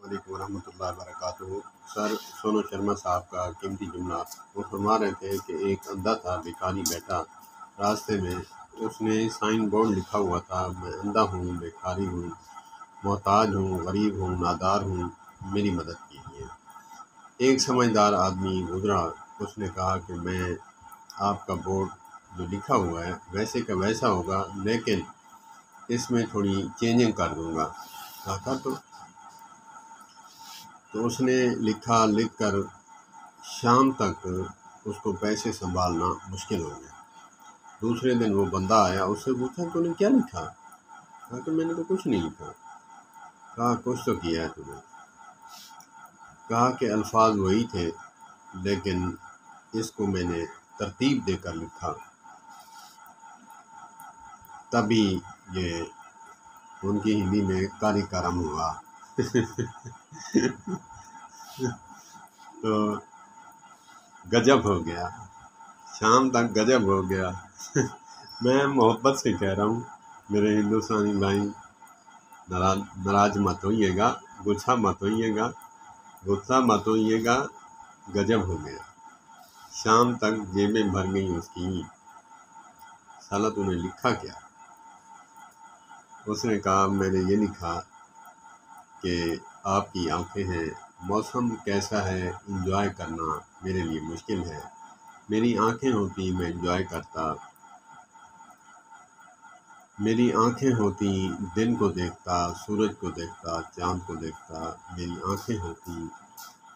علیکم ورحمۃ اللہ وبرکاتہ۔ سر سونو شرما صاحب کا قیمتی جملہ، وہ فرما رہے تھے کہ ایک اندھا تھا بھکاری بیٹھا راستے میں، اس نے سائن بورڈ لکھا ہوا تھا، میں اندھا ہوں، بھکاری ہوں، محتاج ہوں، غریب ہوں، نادار ہوں، میری مدد کیجیے۔ ایک سمجھدار آدمی گزرا، اس نے کہا کہ میں آپ کا بورڈ جو لکھا ہوا ہے ویسے کا ویسا ہوگا، لیکن اس میں تھوڑی چینجنگ کر دوں گا۔ کہا تو اس نے لکھا، لکھ کر شام تک اس کو پیسے سنبھالنا مشکل ہو گیا۔ دوسرے دن وہ بندہ آیا، اس سے پوچھا تو نے کیا لکھا؟ کہا کہ میں نے تو کچھ نہیں لکھا۔ کہا کچھ تو کیا ہے تم نے؟ کہا کہ الفاظ وہی تھے، لیکن اس کو میں نے ترتیب دے کر لکھا، تبھی یہ ان کی ہندی میں کاری کرم ہوا۔ تو گجب ہو گیا، شام تک گجب ہو گیا۔ میں محبت سے کہہ رہا ہوں میرے ہندوستانی بھائی، ناراض مت ہوئیے گا، غصہ مت ہوئیے گا، گجب ہو گیا۔ شام تک جیبیں بھر گئی اس کی، سالہ تو نے لکھا کیا؟ اس نے کہا میں نے یہ لکھا کہ آپ کی آنکھیں ہیں، موسم کیسا ہے انجوائے کرنا میرے لیے مشکل ہے، میری آنکھیں ہوتی میں انجوائے کرتا، میری آنکھیں ہوتی دن کو دیکھتا، سورج کو دیکھتا، چاند کو دیکھتا، میری آنکھیں ہوتی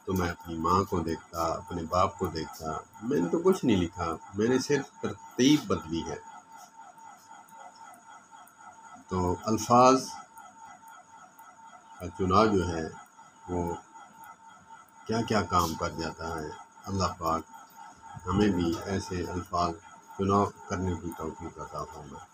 تو میں اپنی ماں کو دیکھتا، اپنے باپ کو دیکھتا۔ میں نے تو کچھ نہیں لکھا، میں نے صرف ترتیب بدلی ہے۔ تو الفاظ کا چناؤ جو ہے وہ کیا کیا کام کر جاتا ہے۔ اللہ پاک ہمیں بھی ایسے الفاظ چناؤ کرنے کی توفیق عطا فرمائے۔